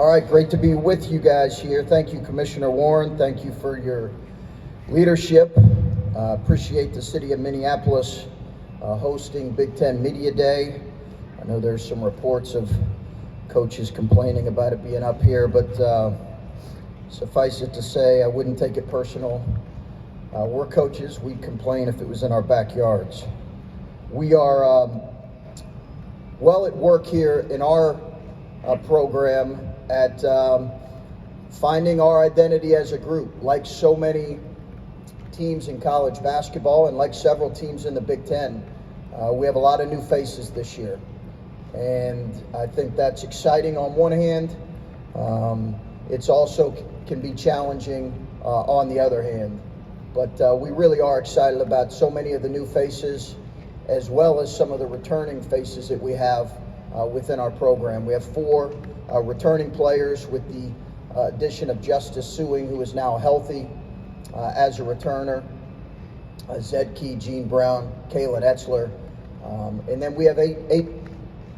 All right, great to be with you guys here. Thank you, Commissioner Warren. Thank you for your leadership. Appreciate the city of Minneapolis hosting Big Ten Media Day. I know there's some reports of coaches complaining about it being up here, but suffice it to say, I wouldn't take it personal. We're coaches. We'd complain if it was in our backyards. We are well at work here in our program at finding our identity as a group. Like so many teams in college basketball and like several teams in the Big Ten, we have a lot of new faces this year. And I think that's exciting on one hand. It's also can be challenging on the other hand. But we really are excited about so many of the new faces, as well as some of the returning faces that we have within our program. We have 4 returning players with the addition of Justice Suing, who is now healthy as a returner, Zed Key, Gene Brown, Kalen Etzler, and then we have eight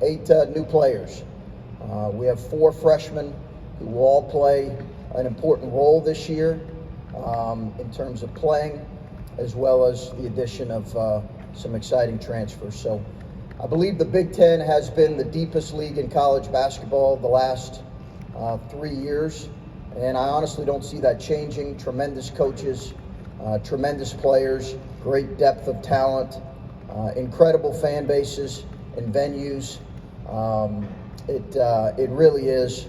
new players. We have 4 freshmen who will all play an important role this year in terms of playing, as well as the addition of some exciting transfers. So I believe the Big Ten has been the deepest league in college basketball the last 3 years, and I honestly don't see that changing. Tremendous coaches, tremendous players, great depth of talent, incredible fan bases and venues. It really is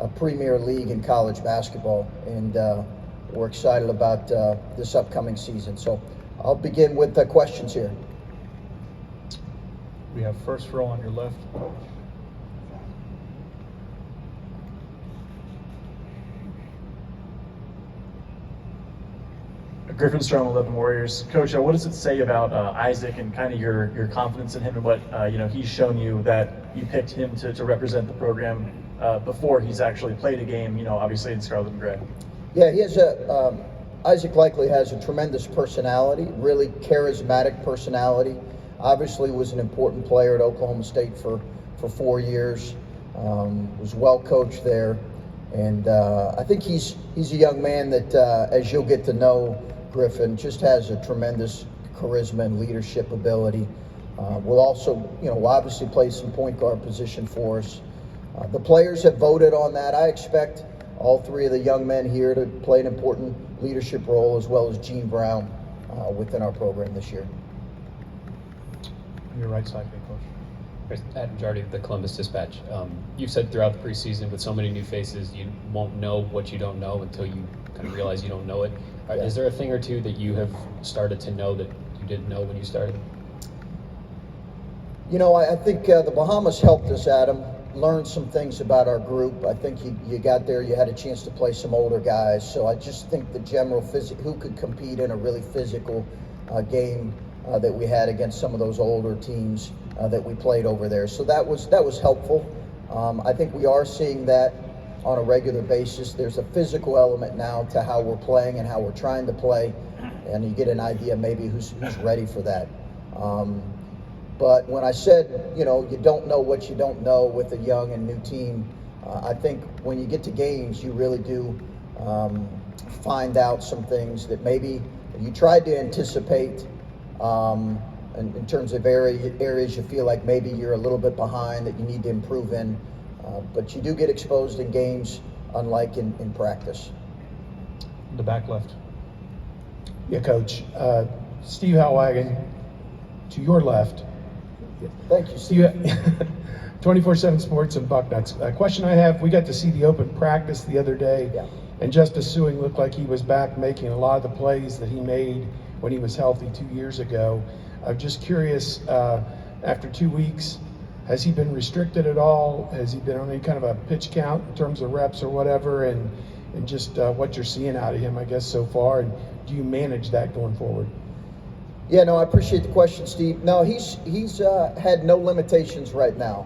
a premier league in college basketball, and we're excited about this upcoming season. So I'll begin with the questions here. We have first row on your left. Griffin Strom, 11 Warriors. Coach, what does it say about Isaac and kind of your confidence in him and what he's shown you that you picked him to represent the program before he's actually played a game, obviously in Scarlet and Gray? Yeah, he has Isaac likely has a tremendous personality, really charismatic personality. Obviously was an important player at Oklahoma State for 4 years, was well coached there. And I think he's a young man that, as you'll get to know, Griffin, just has a tremendous charisma and leadership ability. Will also, obviously play some point guard position for us. The players have voted on that. I expect all 3 of the young men here to play an important leadership role, as well as Gene Brown within our program this year. On your right side, Coach. Adam Jardy of the Columbus Dispatch. You've said throughout the preseason, with so many new faces, you won't know what you don't know until you kind of realize you don't know it. Yeah. Is there a thing or two that you have started to know that you didn't know when you started? I think the Bahamas helped us, Adam, learn some things about our group. I think you got there, you had a chance to play some older guys. So I just think the general who could compete in a really physical game that we had against some of those older teams that we played over there. So that was helpful. I think we are seeing that on a regular basis. There's a physical element now to how we're playing and how we're trying to play, and you get an idea maybe who's ready for that. But when I said, you don't know what you don't know with a young and new team, I think when you get to games, you really do find out some things that maybe you tried to anticipate. In terms of areas you feel like maybe you're a little bit behind that you need to improve in, but you do get exposed in games, unlike in practice. The back left. Yeah, Coach. Steve Halwagen, to your left. Thank you, Steve. 24/7 Sports and Bucknuts. A question I have, we got to see the open practice the other day, yeah. And Justice Suing looked like he was back making a lot of the plays that he made when he was healthy 2 years ago. I'm just curious, after 2 weeks, has he been restricted at all? Has he been on any kind of a pitch count in terms of reps or whatever? And just what you're seeing out of him, I guess, so far, and do you manage that going forward? Yeah, no, I appreciate the question, Steve. No, he's had no limitations right now.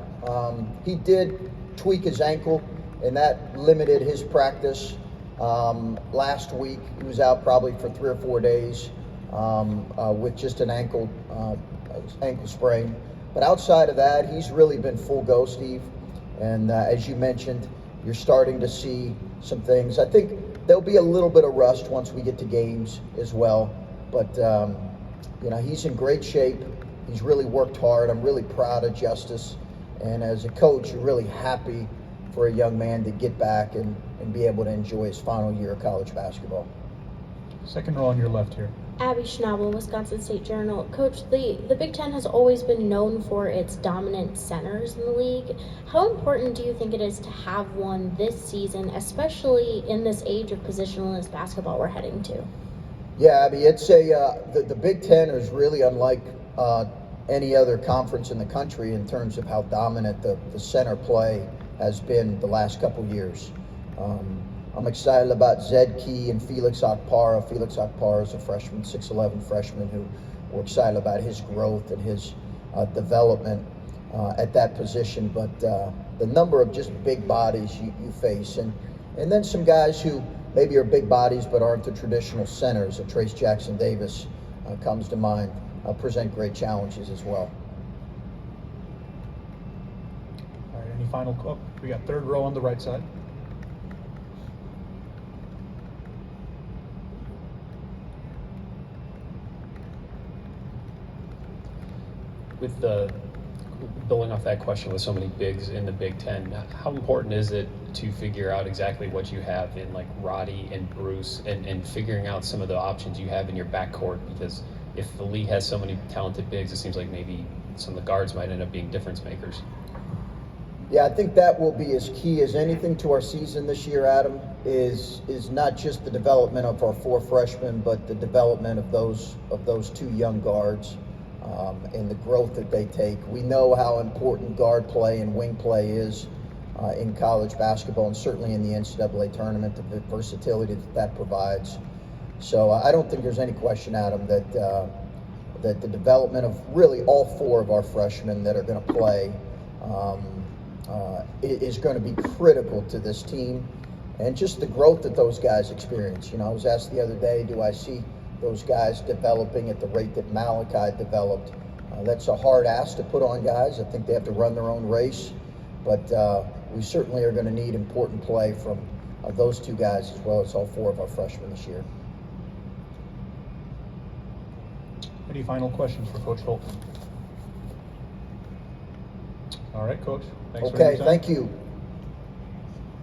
He did tweak his ankle, and that limited his practice. Last week, he was out probably for 3 or 4 days with just an ankle sprain. But outside of that, he's really been full go, Steve. And as you mentioned, you're starting to see some things. I think there'll be a little bit of rust once we get to games as well, but he's in great shape. He's really worked hard. I'm really proud of Justice, and as a coach, you're really happy for a young man to get back and be able to enjoy his final year of college basketball. Second row on your left here. Abby Schnabel, Wisconsin State Journal. Coach, the Big Ten has always been known for its dominant centers in the league. How important do you think it is to have one this season, especially in this age of positionless basketball we're heading to? Yeah, Abby, it's the Big Ten is really unlike any other conference in the country in terms of how dominant the center play has been the last couple years. I'm excited about Zed Key and Felix Okpara. Felix Okpara is a freshman, 6'11" freshman who we're excited about his growth and his development at that position. But the number of just big bodies you face, and then some guys who maybe are big bodies but aren't the traditional centers. Trace Jackson Davis comes to mind, present great challenges as well. All right, any final, we got third row on the right side. With building off that question with so many bigs in the Big Ten, how important is it to figure out exactly what you have in like Roddy and Bruce and figuring out some of the options you have in your backcourt? Because if the league has so many talented bigs, it seems like maybe some of the guards might end up being difference makers. Yeah, I think that will be as key as anything to our season this year, Adam, is not just the development of our 4 freshmen, but the development of those 2 young guards. And the growth that they take. We know how important guard play and wing play is in college basketball, and certainly in the NCAA tournament, the versatility that provides. So I don't think there's any question, Adam, that the development of really all 4 of our freshmen that are going to play is going to be critical to this team, and just the growth that those guys experience. I was asked the other day, do I see those guys developing at the rate that Malachi developed? That's a hard ask to put on guys. I think they have to run their own race, but we certainly are going to need important play from those 2 guys as well as all 4 of our freshmen this year. Any final questions for Coach Holtmann? All right, Coach. Thanks for your Okay, time. thank you.